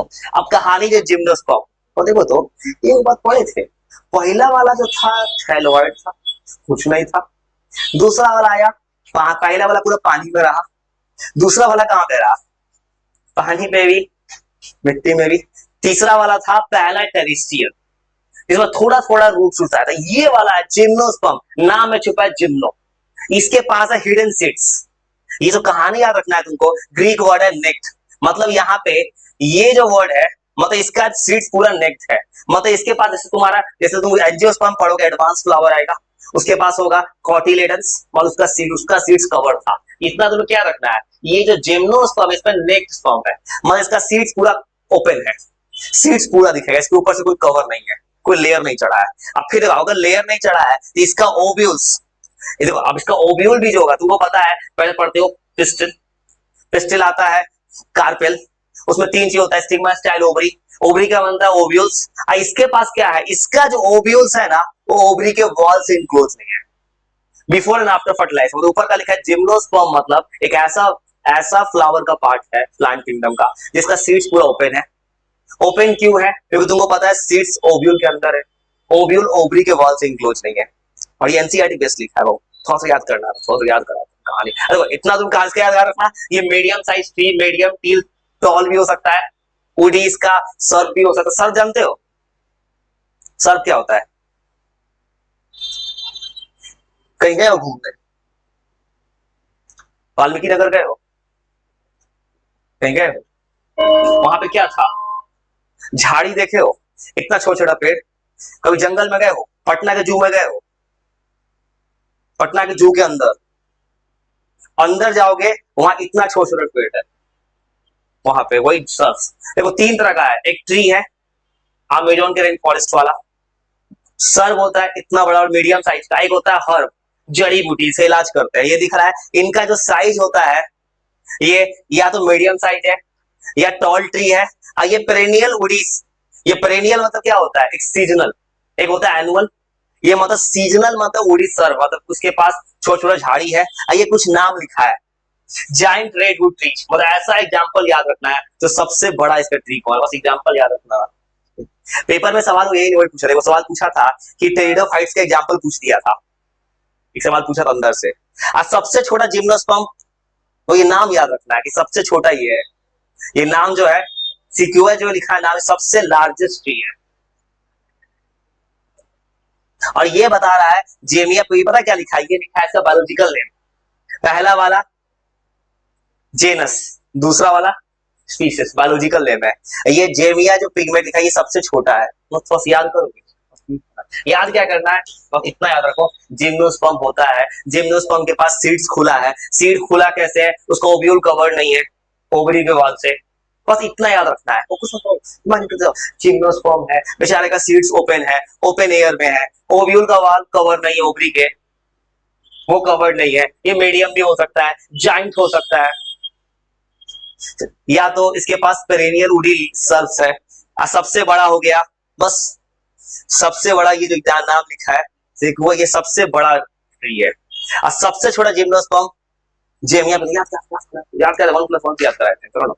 अब कहानी जो जिम्नोस्पर्म, तो देखो तो एक बात पढ़े थे, पहला वाला जो था थैलोइड था, कुछ नहीं था। दूसरा वाला आया, पहला वाला पूरा पानी में रहा, दूसरा वाला कहां पे रहा, पानी पे भी, मिट्टी में भी। तीसरा वाला था पहला टेरिस्ट्रियल, इसमें थोड़ा थोड़ा रूप छूटा था। ये वाला है जिम्नोस्पर्म, नाम में छुपा है जिम्नो, इसके पास है हिडन सीड्स। ये जो कहानी याद रखना है तुमको, ग्रीक वर्ड है नेक्ट, मतलब यहाँ पे ये जो वर्ड है, मतलब इसका सीड्स पूरा नेक्ट है, मतलब इसके पास जैसे तुम्हारा, जैसे तुम एंजियोस्पर्म पढ़ोगे एडवांस फ्लावर आएगा, उसके पास होगा कॉटिलेडन्स, मतलब उसका सीड्स कवर था। इतना तुम्हें क्या रखना है, ये जो जिम्नोस्पर्म इसमें नेक्ट स्पर्म है, मतलब इसका सीड्स पूरा ओपन है, सीड्स पूरा दिखेगा, इसके ऊपर से कोई कवर नहीं है, कोई लेयर नहीं चढ़ा है। अब फिर देखो अगर लेयर नहीं चढ़ा है तो इसका ओव्यूल्स, ये देखो अब इसका ओव्यूल भी जो होगा तुमको पता है, पहले पढ़ते हो पिस्टिल, पिस्टिल आता है, कार्पेल, उसमें तीन चीज होता है, स्टिग्मा, स्टाइल, ओवरी, ओवरी का बनता है ओव्यूल्स। इसके पास क्या है, इसका जो ओव्यूल्स है ना, वो ओवरी के वॉल से इनक्लोज नहीं है। बिफोर एंड आफ्टर फर्टिलाइजेशन, मतलब ऊपर का लिखा है जिम्नोस्पर्म, मतलब एक ऐसा ऐसा फ्लावर का पार्ट है प्लांट किंगडम का जिसका सीड्स पूरा ओपन है। ओपन क्यों है, क्योंकि तुमको पता है सीड्स ओव्यूल के अंदर है, ओव्यूल ओवरी के वॉल से इनक्लोज नहीं है। और ये एनसीईआरटी बेस्ड लिखा है, वो थोड़ा सा याद करना, थोड़ा सा याद करा कहानी। अरे इतना तुम कहां से याद रखना, ये medium size tree, medium tall, tall भी हो सकता है, वुडी इसका सर्फ भी हो सकता है। सर्फ जानते हो, सर्फ क्या होता है, कहीं गए हो घूमने, वाल्मीकि नगर गए हो, कहीं गए हो, वहां पे क्या था, झाड़ी देखे हो, इतना छोटा छोटा पेड़। कभी जंगल में गए हो, पटना के जू में गए हो, पटना के जू के अंदर अंदर जाओगे, वहां इतना छोटा छोटा पेड़ है, वहां पे वही सर्फ। देखो तीन तरह का है, एक ट्री है अमेजोन के रेन फॉरेस्ट वाला, सर्व होता है इतना बड़ा और मीडियम साइज का, एक होता है हर्ब, जड़ी बूटी से इलाज करते हैं, ये दिख रहा है, इनका जो साइज होता है ये या तो मीडियम साइज है या टॉल ट्री है। और ये पेरेनियल वुडीज, ये पेरेनियल मतलब क्या होता है, एक सीजनल, एक होता है एनुअल, ये मतलब सीजनल, मतलब वुडी सर्व, मतलब उसके पास छोटा छोटा झाड़ी है, और ये कुछ नाम लिखा है, जाइंट रेडवुड ट्री, मतलब ऐसा एग्जांपल याद रखना है तो सबसे बड़ा इसका ट्री कौन है, बस एग्जांपल याद रखना। पेपर में सवाल यही नहीं पूछा था, वो सवाल पूछा था कि टेरिडोफाइट्स का एग्जांपल पूछ दिया था, एक सवाल पूछा था अंदर से। और सबसे छोटा जिम्नोस्पर्म, तो ये नाम याद रखना है कि सबसे छोटा ये है, ये नाम जो है सिक्यूआ जो लिखा है नाम, सबसे लार्जेस्ट ट्री है। और ये बता रहा है जेमिया, तो ये पता क्या लिखा है, ये लिखा है इसका बायोलॉजिकल नेम, पहला वाला जेनस, दूसरा वाला स्पीसीज, बायोलॉजिकल नेम है। ये जेमिया जो पिगमेंट लिखा है ये सबसे छोटा है, तो बस याद करोगे, याद क्या करना है, बस इतना याद रखो, जिम्नोस्पर्म होता है, जिम्नोस्पर्म के पास सीड्स खुला है, सीड खुला कैसे है, उसका ओव्यूल कवर्ड नहीं है ओवरी के वॉल से, बस इतना याद रखना है, वो कुछ जिम्नोस्पर्म है बेचारे का सीड्स ओपन है, ओपन एयर में है, ओव्यूल का वॉल कवर नहीं है ओवरी के, वो कवर्ड नहीं है, ये मीडियम भी हो सकता है, जाइंट हो सकता है, या तो इसके पास पेरेनियल वुडी सर्व्स है, सबसे बड़ा हो गया, बस सबसे बड़ा ये जो नाम लिखा है वो ये सबसे बड़ा ट्री है। और सबसे छोटा जिम्नोस्पर्म जेमिया, याद कर 1+1 याद कराते हैं, करो ना।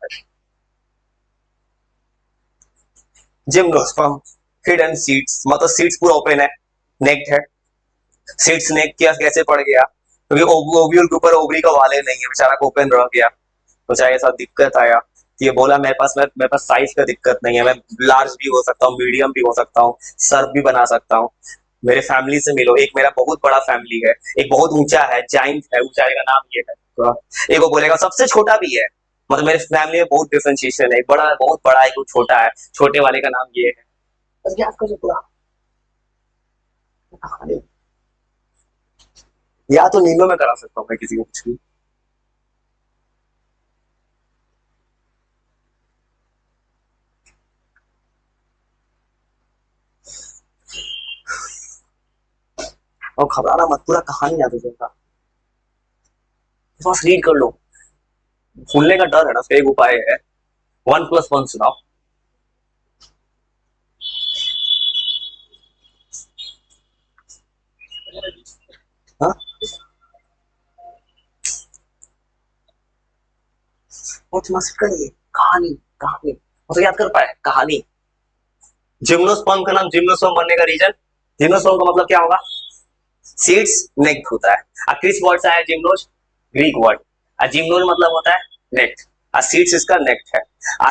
जिम्नोस्पर्म हिडन सीड्स, मतलब सीड्स पूरा ओपन है, नेक्ड है, सीड्स नेक किया कैसे पड़ गया, क्योंकि ओव्यूल के ऊपर ओवरी का वाले नहीं है, बेचारा को ओपन रह गया, तो चाहे ऐसा दिक्कत आया, ये बोला मेरे पास साइज का दिक्कत नहीं है, मैं लार्ज भी हो सकता हूँ, मीडियम भी हो सकता हूँ, सर्व भी बना सकता हूँ, मेरे फैमिली से मिलो, एक मेरा बहुत बड़ा फैमिली है, एक बहुत ऊंचा है, जाइंट है, ऊंचाई का नाम ये है, तो एक वो बोलेगा सबसे छोटा भी है, मतलब मेरे फैमिली में बहुत डिफरेंशिएशन है, एक बड़ा बहुत बड़ा, एक छोटा है, छोटे वाले का नाम ये है, बस याद करो पूरा, या तो नींदों में करा सकता हूँ मैं किसी को कुछ भी। और घबराना मत, पूरा कहानी याद हो जाएगा, बस रीड कर लो, भूलने का डर है ना, उसका एक उपाय है, 1+1 सुनाओ। हाँ बहुत मस्त करिए, कहानी कहानी तो याद कर पाए कहानी। जिम्नोस्पर्म का नाम जिम्नोस्पर्म बनने का रीजन, जिम्नोस्पर्म का मतलब क्या होगा, सीड्स नेक्ट होता है। किस वर्ड से आया जिम्नोज, ग्रीक वर्ड। जिम्नोज मतलब होता है नेक्ट, सीड्स इसका नेक्ट है।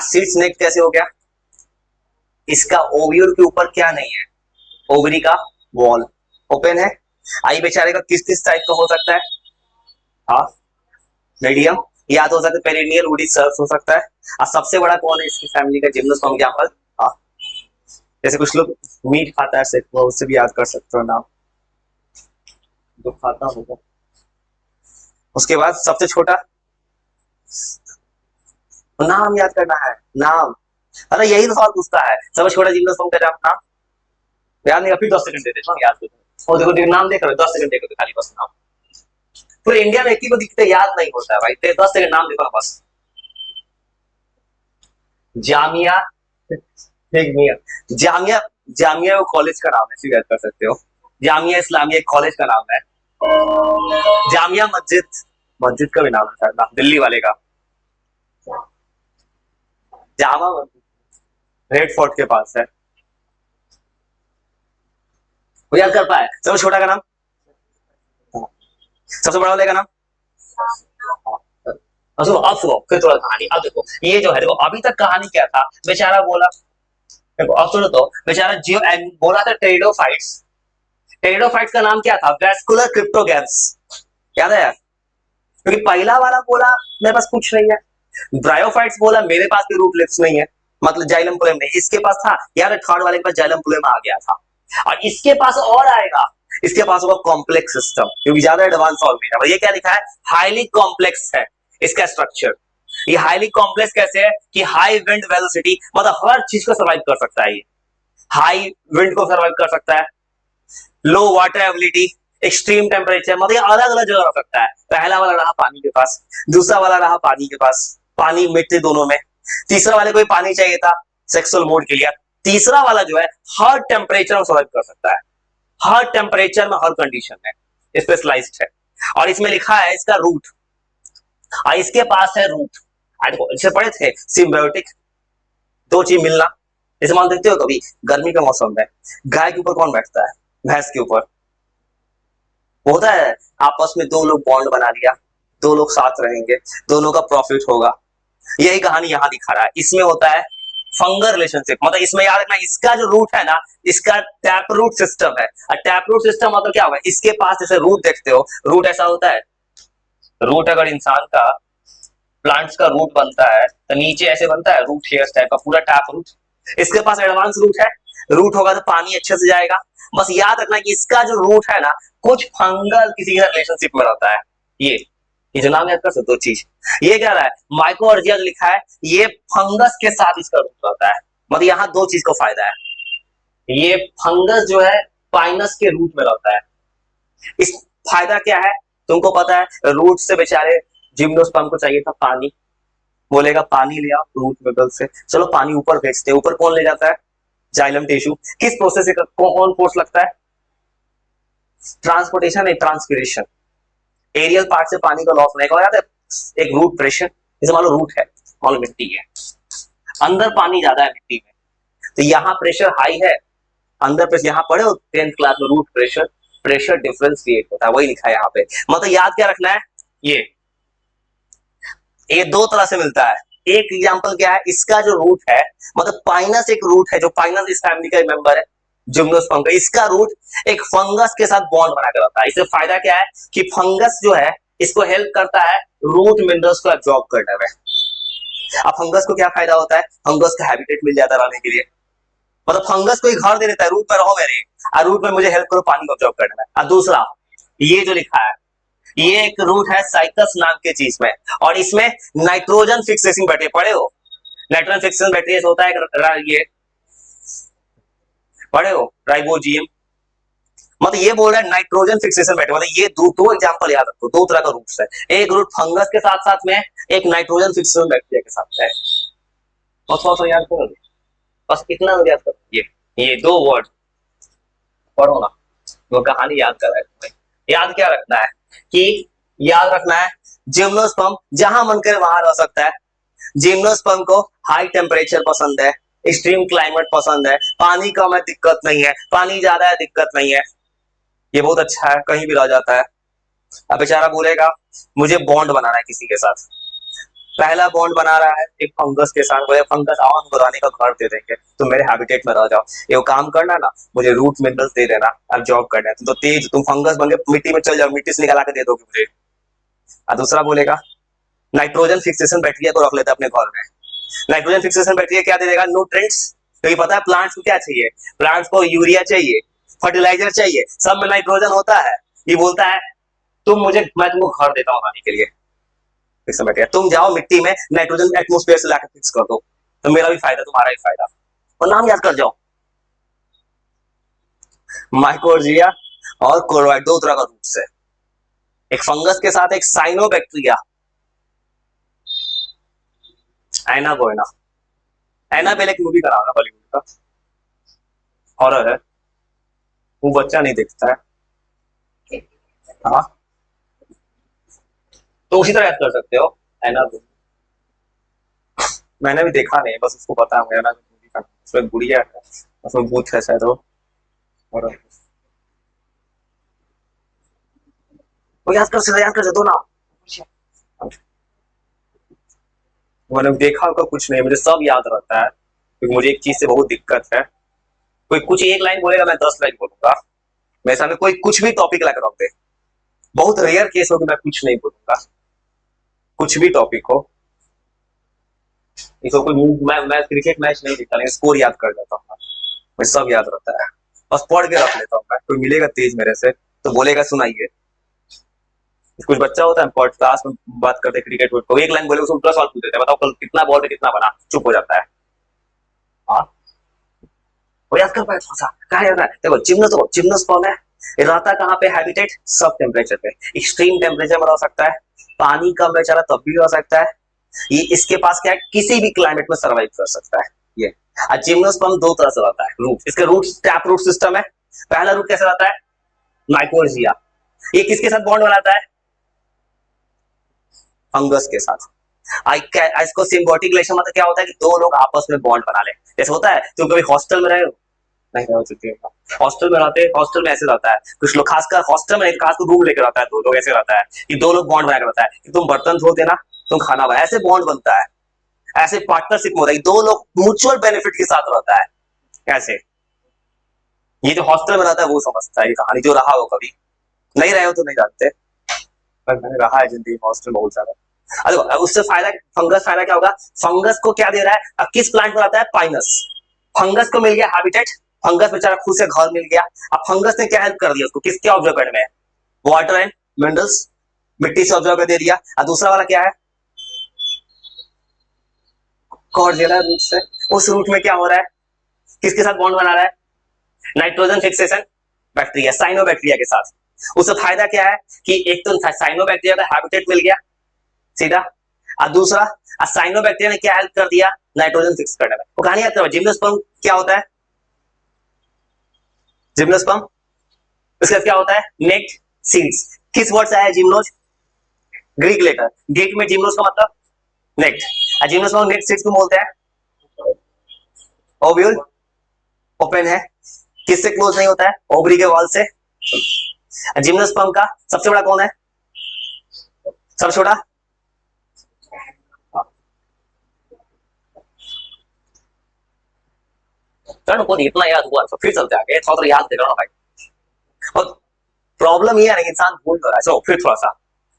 सीड्स नेक्ट कैसे हो गया, इसका ओव्यूल के ऊपर क्या नहीं है, ओवरी का वॉल ओपन है। आई बेचारे का किस किस टाइप का हो सकता है, हाफ, मीडियम, या तो हो सकता है पेरिनियल वुडी सर्फ हो सकता है। और सबसे बड़ा कौन है इसकी फैमिली का जिम्नोस्पर्म एग्जांपल, हाफ। जैसे कुछ लोग मीट खाता है सिर्फ, वो उससे भी याद कर सकते हो नाम, जो खाता होगा। उसके बाद सबसे छोटा, नाम याद करना है, नाम। अरे यही तो सवाल पूछता है, सबसे छोटा जिम्नोस्पर्म का नाम याद नहीं, फिर 10 सेकंड दे देता हूँ याद करो। और देखो नाम देख रहे हो, 10 सेकंड देखो खाली बस नाम। पूरे इंडिया में एक ही को दिखते याद नहीं होता है भाई, 10 सेकंड नाम देखो बस। जामिया, जामिया, जामिया वो कॉलेज का नाम है, इसे याद कर सकते हो। जामिया इस्लामिया एक कॉलेज का नाम है। जामिया मस्जिद, मस्जिद का भी नाम है शायद, दिल्ली वाले का जामा मस्जिद, रेड फोर्ट के पास है। वो याद कर पाए, सबसे छोटा का नाम, सबसे बड़ा वाले का नाम। सुनो अब सुनो फिर थोड़ा कहानी। अब देखो ये जो है, देखो अभी तक कहानी क्या था, बेचारा बोला, देखो अब सुनो तो, बेचारा जियो बोला था टेरिडोफाइट्स। टेरिडोफाइट्स का नाम क्या था, वैस्कुलर क्रिप्टोगैम्स, याद है यार, क्योंकि पहला वाला बोला मेरे पास कुछ नहीं है, ब्रायोफाइट्स बोला मेरे पास भी रूट लिप्स नहीं है, मतलब जाइलम पोलेम नहीं, इसके पास था यार, थर्ड वाले के पास जाइलम पोलेम आ गया था। और इसके पास और आएगा, इसके पास होगा कॉम्प्लेक्स सिस्टम, क्योंकि ज्यादा एडवांस फॉर्म है। ये क्या लिखा है, हाईली कॉम्प्लेक्स है इसका स्ट्रक्चर। ये हाईली कॉम्प्लेक्स कैसे है कि हाई विंड वेलोसिटी, मतलब हर चीज को सर्वाइव कर सकता है। ये हाई विंड को सर्वाइव कर सकता है, लो वाटर एबिलिटी, एक्सट्रीम टेम्परेचर, मतलब अलग अलग जगह रह सकता है। पहला वाला रहा पानी के पास, दूसरा वाला रहा पानी के पास, पानी मिट्टी दोनों में, तीसरा वाले को भी पानी चाहिए था सेक्सुअल मोड के लिए, तीसरा वाला जो है हर टेम्परेचर में सर्वाइव कर सकता है, हर टेम्परेचर में हर कंडीशन में स्पेशलाइज्ड है। और इसमें लिखा है इसका रूट, और इसके पास है रूट। इसे पढ़े थे सिम्बायोटिक, दो चीज मिलना। जैसे मान देखते हो कभी गर्मी का मौसम है, गाय के ऊपर कौन बैठता है, भैंस के ऊपर, होता है आपस में दो लोग बॉन्ड बना लिया, दो लोग साथ रहेंगे, दोनों का प्रॉफिट होगा। यही कहानी यहाँ दिखा रहा है, इसमें होता है फंगल रिलेशनशिप, मतलब इसमें याद रखना इसका जो रूट है ना, इसका टैप रूट सिस्टम है। और टैप रूट सिस्टम मतलब क्या होगा, इसके पास जैसे रूट देखते हो, रूट ऐसा होता है, रूट अगर इंसान का, प्लांट्स का रूट बनता है तो नीचे ऐसे बनता है रूट हेयर टाइप का, पूरा टैप रूट। इसके पास एडवांस रूट है, रूट होगा तो पानी अच्छे से जाएगा। बस याद रखना कि इसका जो रूट है ना, कुछ फंगल किसी के रिलेशनशिप में रहता है। ये जो नाम याद कर सकते हो चीज, ये क्या रहा है, माइकोअर्जिया जो लिखा है, ये फंगस के साथ इसका रूट रहता है। मतलब यहाँ दो चीज को फायदा है, ये फंगस जो है पाइनस के रूट में रहता है। इस फायदा क्या है तुमको पता है, रूट से बेचारे जिम्नोस्पर्म को चाहिए था पानी, बोलेगा पानी ले आओ रूट में से, चलो पानी ऊपर भेजते हैं, ऊपर कौन ले जाता है, जाइलम टिश्यू। किस प्रोसेस से कौन फोर्स लगता है, ट्रांसपोर्टेशन है, ट्रांसपिरेशन। एरियल पार्ट से पानी का लॉस नहीं हो जाता है, एक रूट प्रेशर। जैसे मान लो रूट है, मान लो मिट्टी है, अंदर पानी ज्यादा है मिट्टी में, तो यहाँ प्रेशर हाई है, अंदर प्रेशर, यहाँ पढ़े हो 10th क्लास में root pressure, pressure difference create होता है, वही लिखा है यहाँ पे। मतलब याद क्या रखना है, ये दो तरह से मिलता है। एक एग्जांपल क्या है, इसका जो रूट है, मतलब पाइनस एक रूट है, जो पाइनस इस फैमिली का मेंबर है जिम्नोस्पर्म का, इसका रूट एक फंगस के साथ बॉन्ड बनाकर रखता है। इससे फायदा क्या है कि फंगस जो है इसको हेल्प करता है रूट मिनरल्स को एब्जॉर्ब करने में। अब फंगस को क्या फायदा होता है, फंगस का हैबिटेट मिल जाता है रहने के लिए, मतलब फंगस को एक घर दे देता है, रूट पर रहो मेरे, और रूट में मुझे हेल्प करो पानी को एब्जॉर्ब करने में। और दूसरा ये जो लिखा है, ये एक रूट है साइकस नाम के चीज में, और इसमें नाइट्रोजन फिक्सेशन बैटरी पढ़े हो, नाइट्रोजन फिक्सेशन बैटरी होता है, ये पढ़े हो राइबोजियम। मतलब ये बोल रहा है नाइट्रोजन फिक्सेशन बैटरी, मतलब ये दो एग्जांपल याद रखो, दो तरह का रूट्स है, एक रूट फंगस के साथ साथ में, एक नाइट्रोजन फिक्सेशन बैक्टीरिया के साथ है। बस याद करो, बस इतना याद करो, ये दो वर्ड पढ़ो ना, वो कहानी याद कर रहा है। याद क्या रखना है कि याद रखना है जिम्नोस्पर्म जहां मन करे वहां रह सकता है, जिम्नोस्पर्म को हाई टेम्परेचर पसंद है, एक्सट्रीम क्लाइमेट पसंद है, पानी कम है दिक्कत नहीं है, पानी ज्यादा है दिक्कत नहीं है, ये बहुत अच्छा है, कहीं भी रह जाता है। अब बेचारा बोलेगा मुझे बॉन्ड बनाना है किसी के साथ, पहला बॉन्ड बना रहा है एक फंगस के साथ, बोले फंगस आओ हम बुराने का घर दे देंगे, तुम मेरे हैबिटेट में रह जाओ, ये काम करना ना, मुझे रूट मिनरल्स दे देना, अब जॉब करना है, तुम तो तेज, तुम फंगस बन के मिट्टी में चल जाओ, मिट्टी से निकाला के दे दोगे मुझे। और दूसरा बोलेगा नाइट्रोजन फिक्सेशन बैक्टीरिया को रख लेता है अपने घर में। नाइट्रोजन फिक्सेशन बैक्टीरिया क्या दे देगा, न्यूट्रिएंट्स, क्योंकि पता है प्लांट्स को क्या चाहिए, प्लांट्स को यूरिया चाहिए, फर्टिलाइजर चाहिए, सब में नाइट्रोजन होता है। ये बोलता है मैं तुमको घर देता हूँ आने के लिए, फिक्सेशन बैक्टीरिया, तुम जाओ मिट्टी में नाइट्रोजन एटमोस्फेयर से लाकर फिक्स कर दो, तो मेरा भी फायदा तुम्हारा भी फायदा। और नाम याद कर जाओ, माइकोर्जिया और कोरोइड, दो तरह का रूट्स है, एक फंगस के साथ एक साइनोबैक्टीरिया, एनाबोइना। एनाबेल एक मूवी का नाम है बॉलीवुड का, हॉरर है, वो बच्चा नहीं देखता है। हाँ तो उसी तरह याद कर सकते हो, एनाबेल। मैंने भी देखा नहीं, बस उसको पता है एनाबेल मूवी का, उसमें गुड़िया है, उसमें भूत है शायद, हॉरर, वो याद कर दो ना। मैंने देखा होगा कुछ नहीं, मुझे सब याद रहता है, क्योंकि मुझे एक चीज से बहुत दिक्कत है, कोई कुछ एक लाइन बोलेगा मैं 10 लाइन बोलूंगा, मेरे सामने कोई कुछ भी टॉपिक लाकर रख दे, बहुत रेयर केस हो कि मैं कुछ नहीं बोलूंगा, कुछ भी टॉपिक हो। इसको कोई मैं क्रिकेट मैच नहीं देखता, लेकिन स्कोर याद कर लेता हूँ, मुझे सब याद रहता है, बस पढ़ के रख लेता हूँ मैं, कोई मिलेगा तेज मेरे से तो बोलेगा सुनाइए, कुछ बच्चा होता है पॉडकास्ट में बात करते क्रिकेट को, एक लाइन बोले उसको उल्टा सवाल पूछ देते हैं, बताओ कल कितना बॉल पे कितना बना, चुप हो जाता है। हाँ वो याद कर पाए थोड़ा सा, कहा याद है, देखो जिम्नोस्पर्म है, ये रहता कहाँ पे, हैबिटेट सब टेम्परेचर पे, एक्सट्रीम टेम्परेचर में रह सकता है, पानी कम बेचारा तब भी रह सकता है, ये इसके पास क्या है, किसी भी क्लाइमेट में सर्वाइव कर सकता है ये। जिम्नोस्पर्म दो तरह से रहता है रूट, इसके रूट टैप रूट सिस्टम है। पहला रूट कैसे रहता है, माइकोर्जिया, ये किसके साथ बॉन्ड बनाता है, फंगस के साथ। इसको सिम्बायोटिक रिलेशन मतलब क्या होता है कि दो लोग आपस में बॉन्ड बना ले, जैसे होता है तुम कभी हॉस्टल में रहे हो, नहीं रह चुके हो, हॉस्टल में रहते, हॉस्टल में ऐसे रहता है, कुछ लोग खासकर हॉस्टल में खासकर रूम लेकर रहता है, दो लोग ऐसे रहता है कि दो लोग बॉन्ड बनाकर रहता है कि तुम बर्तन धो देना, तुम खाना बना, ऐसे बॉन्ड बनता है, ऐसे पार्टनरशिप में होता है, दो लोग म्यूचुअल बेनिफिट के साथ रहता है ऐसे। ये जो हॉस्टल में रहता है वो समझता है ये कहानी, जो रहा हो कभी, नहीं रहे हो तो नहीं जानते, पर मैंने रहा है जिंदगी में हॉस्टल बहुत ज्यादा। अरे उससे फायदा, फंगस फायदा क्या होगा, फंगस को क्या दे रहा है, अब किस प्लांट में आता है, पाइनस, फंगस को मिल गया हैबिटेट, फंगस बेचारा खुद से घर मिल गया, अब फंगस ने क्या हेल्प कर दिया उसको, किसके ऑब्जर्व करने में, वाटर एंड मिनरल्स, मिट्टी से ऑब्जर्व कर दे दिया। और दूसरा वाला क्या है, कॉर्डियला रूट से, उस रूट में क्या हो रहा है, किसके साथ बॉन्ड बना रहा है, नाइट्रोजन फिक्सेशन बैक्टीरिया, साइनोबैक्टीरिया के साथ। उससे फायदा क्या है कि एक तो साइनोबैक्टीरिया का हैबिटेट मिल गया सीधा, और दूसरा साइनोबैक्टीरिया ने क्या हेल्प कर दिया, नाइट्रोजन फिक्स करने में। वो कहानी आता है जिम्नोस्पर्म क्या होता है, जिम्नोस्पर्म इसका क्या होता है, नेक्ट सीड्स, किस वर्ड से आया जिम्नोज, ग्रीक लेटर, ग्रीक में जिम्नोस का मतलब नेक्ट, और जिम्नोस्पर्म नेक्ट सीड्स को बोलते हैं, ओव्यूल ओपन है, किससे क्लोज नहीं होता है, ओवरी के वॉल से। जिम्नोस्पर्म का सबसे बड़ा कौन है, सबसे छोटा, चलो को इतना याद हुआ तो फिर चलते आगे, थोड़ा याद दे रहा हूं भाई, और प्रॉब्लम ये है ना इंसान भूल कर रहा है। चलो फिर थोड़ा सा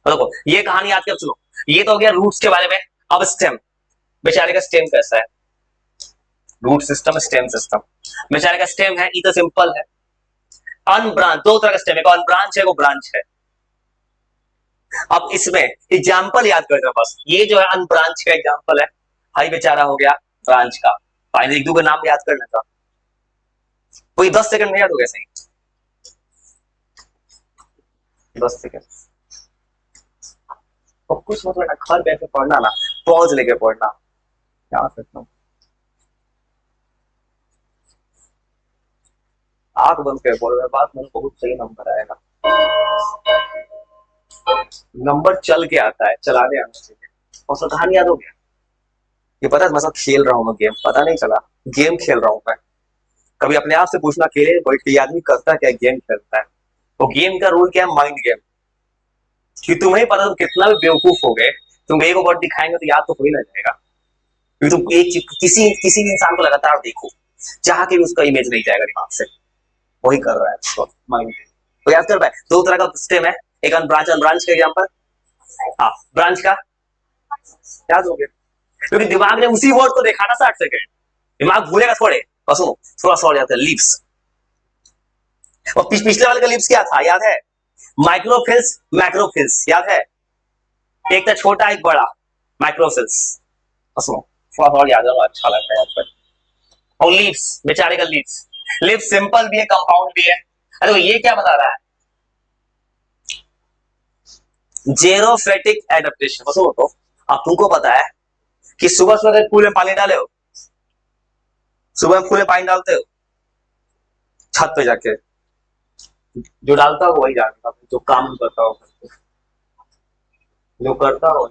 देखो, ये कहानी याद कर, सुनो, ये तो हो गया रूट्स के बारे में। अब स्टेम, बेचारे का स्टेम कैसा है, रूट सिस्टम स्टेम सिस्टम, बेचारे का स्टेम है, ये तो सिंपल है, अनब्रांच, दो तरह का स्टेम है, अनब्रांच है वो ब्रांच है। अब इसमें एग्जाम्पल याद कर दो बस, ये जो है अनब्रांच का एग्जाम्पल है, हाई बेचारा हो गया ब्रांच का, फाइनल एक दो का नाम याद करना था, कोई 10 सेकंड में याद हो गया सही, 10 सेकंड, और कुछ मतलब ना घर बैठ के पढ़ना ना, पॉज लेके पढ़ना, क्या सकता हूँ, आंख बंद कर बोल रहे बात, मुझे बहुत सही नंबर आएगा, नंबर चल के आता है, चलाने आना चाहिए, और कहानी याद हो गया, ये पता है मैं सब खेल रहा हूँ, मैं गेम, पता नहीं चला गेम खेल रहा हूँ मैं। कभी अपने आप से पूछना, अकेले बैठ के ये आदमी करता क्या, गेम खेलता है। वो गेम का रूल क्या है, माइंड गेम। कि तुम्हें पता, तुम कितना भी बेवकूफ हो गए, तुम एक वर्ड दिखाएंगे तो याद तो हो ही ना जाएगा। क्योंकि तुम एक चीज किसी किसी भी इंसान को लगातार देखो, चाह के भी उसका इमेज नहीं जाएगा दिमाग से। वही कर रहा है उसको माइंड। तो याद कर पाए, दो तरह का सिस्टम है, एक अनब्रांच, अनब्रांच का एग्जांपल, हाँ ब्रांच का याद हो गया, क्योंकि दिमाग ने उसी वर्ड को देखा ना 60 सेकंड, दिमाग भूलेगा थोड़े। और सुनो थोड़ा सा और याद है, लीव्स। और पिछले वाले का लीव्स क्या था याद है, माइक्रोफिल्स मैक्रोफिल्स, याद है, एक था छोटा एक बड़ा, माइक्रोफिल्स। और सुनो थोड़ा सा और याद है, अच्छा लगता है याद पर। और लीव्स, बेचारे का लीव्स, लीव्स सिंपल भी है कंपाउंड भी है। अरे ये क्या बता रहा है, जेरोफेटिक एडेप्टेशन। सुनो तो, अब तुमको पता है कि सुबह सुबह फूल में पानी डाले हो, सुबह में फूल में पानी डालते हो छत पे जाके, जो डालता हो वही जानता, जो काम करता हो, जो करता हो।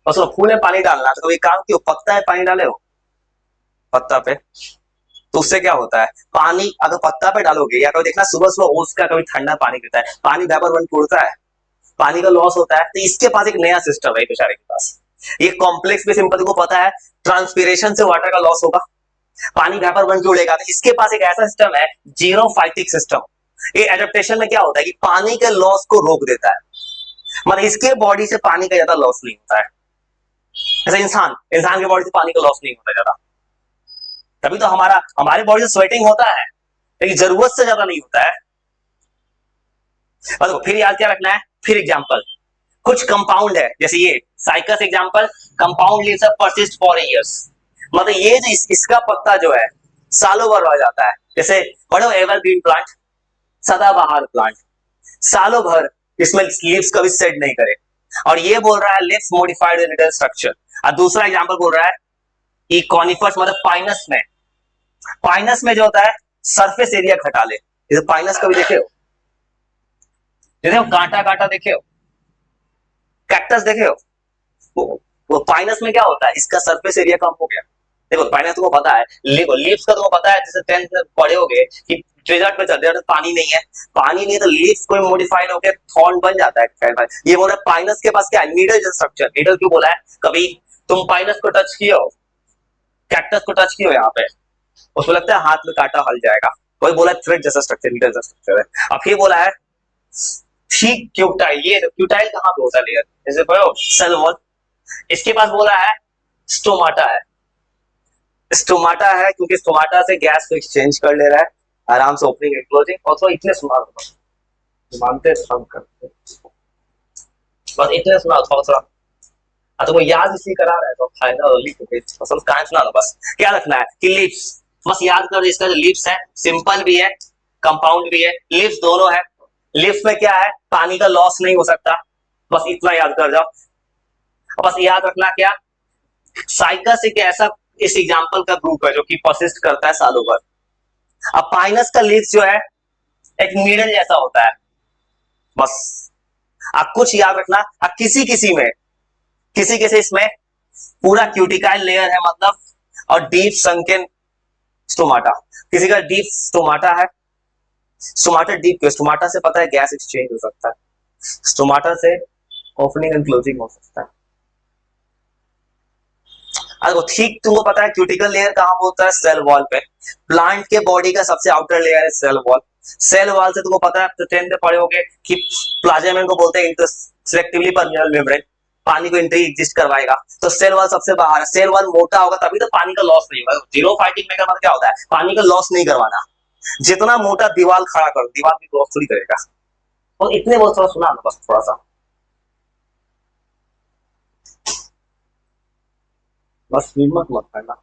और सुनो फूल में पानी डालना, तो कभी काम क्यों, पत्ता है पानी डाले हो पत्ता पे, तो उससे क्या होता है, पानी अगर पत्ता पे डालोगे, या कभी देखना सुबह सुबह ओस का कभी ठंडा पानी गिरता है, पानी वेपर बन के उड़ता है, पानी का लॉस होता है। तो इसके पास एक नया सिस्टम है बेचारे के पास, ये कॉम्प्लेक्स भी सिंपल को पता है, ट्रांसपीरेशन से वाटर का लॉस होगा, पानी वेपर बन के उड़ेगा। तो इसके पास एक ऐसा सिस्टम है, जीरोफाइटिक सिस्टम। ये एडेप्टेशन में क्या होता है कि पानी के लॉस को रोक देता है, मतलब इसके बॉडी से पानी का ज्यादा लॉस नहीं होता है। जैसे इंसान, इंसान की बॉडी से पानी का लॉस नहीं होता ज्यादा, तभी तो हमारे बॉडी से स्वेटिंग होता है, लेकिन जरूरत से ज्यादा नहीं होता है। और फिर याद क्या रखना है, फिर एग्जांपल, कुछ कंपाउंड है जैसे ये cycas example, compound leaves persist for years, मतलब ये जो इसका पत्ता जो है सालों भर रह जाता है। जैसे पढ़ो एवरग्रीन प्लांट, सदाबहार प्लांट, सालों भर इसमें लीव्स कभी सेट नहीं करे। और ये बोल रहा है लीव्स मॉडिफाइड रिटर्न स्ट्रक्चर। और दूसरा एग्जांपल बोल रहा है कि कॉनिफर्स मतलब पाइनस में, पाइनस में जो होता है सरफेस एरिया घटा ले। ये पाइनस कभी देखे हो, देखो कांटा कांटा देखे हो, कैक्टस देखे हो, वो पाइनस में क्या होता है, इसका सरफेस एरिया कम हो गया। देखो पाइनस तुमको पता है, लीव्स का तुमको पता है, जैसे 10th में पढ़े होगे कि डेजर्ट में चल रहे पानी नहीं है, पानी नहीं तो लीव्स कोई मॉडिफाइड होकर थॉर्न बन जाता है। ये बोल रहा है पाइनस के पास क्या है, नीडल जैसा स्ट्रक्चर। नीडल क्यों बोला है, कभी तुम पाइनस को टच किए हो, कैक्टस को टच किए हो यहाँ पे, उसको लगता है हाथ में कांटा हल जाएगा, कोई बोला थ्रेड जैसा स्ट्रक्चर, नीडल जैसा स्ट्रक्चर है। अब फिर बोला है ठीक क्यूटाइल, ये क्यूटाइल कहां पे होता है लेयर, जैसे पढ़ो सेल वॉल। इसके पास बोला है स्टोमाटा है, स्टोमाटा है क्योंकि स्टोमाटा से गैस को एक्सचेंज कर ले रहा है आराम से, ओपनिंग एंड क्लोजिंग। और तो इतने सुना मानते सब करते, बस इतने सुना थोड़ा सा, तो वो याद इसलिए करा रहा है तो फायदा लिख के पसंद कहां सुना। बस क्या रखना है कि लिप्स, बस याद कर, इसका जो लिप्स है सिंपल भी है कंपाउंड भी है, लिप्स दोनों है। लिप्स में क्या है, पानी का लॉस नहीं हो सकता, बस इतना याद कर जाओ। बस याद रखना क्या, साइकस एक ऐसा इस एग्जांपल का ग्रुप है जो कि परसिस्ट करता है सालों भर। अब पाइनस का लीव्स जो है एक नीडल जैसा होता है, बस अब कुछ याद रखना। अब किसी किसी में, किसी किसी इसमें पूरा क्यूटिकाइल लेयर है मतलब, और डीप संकेन स्टोमाटा, किसी का डीप स्टोमाटा है। स्टोमाटा डीप क्यों, स्टोमाटा से पता है गैस एक्सचेंज हो सकता है, स्टोमाटा से ओपनिंग एंड क्लोजिंग हो सकता है। अगर ठीक तुमको पता है क्यूटिकल लेयर कहां होता है, सेल वॉल पे। प्लांट के बॉडी का सबसे आउटर लेयर है सेल वॉल। सेल वॉल से तुमको पता है, तो 10th में पढ़े होगे कि प्लाज्मा को बोलते हैं सेलेक्टिवली परमेबल मेम्ब्रेन, पानी को एंट्री एग्जिस्ट करवाएगा। तो सेल वॉल सबसे बाहर है, सेल वॉल मोटा होगा तभी तो पानी का लॉस नहीं होगा। जीरोफाइटिक में का मतलब क्या होता है, पानी का लॉस नहीं करवाना। जितना मोटा दीवार खड़ा करो, दीवार की लॉस थोड़ी करेगा। और इतने बहुत थोड़ा सुना बस थोड़ा सा, बस हिम्मत मत करना।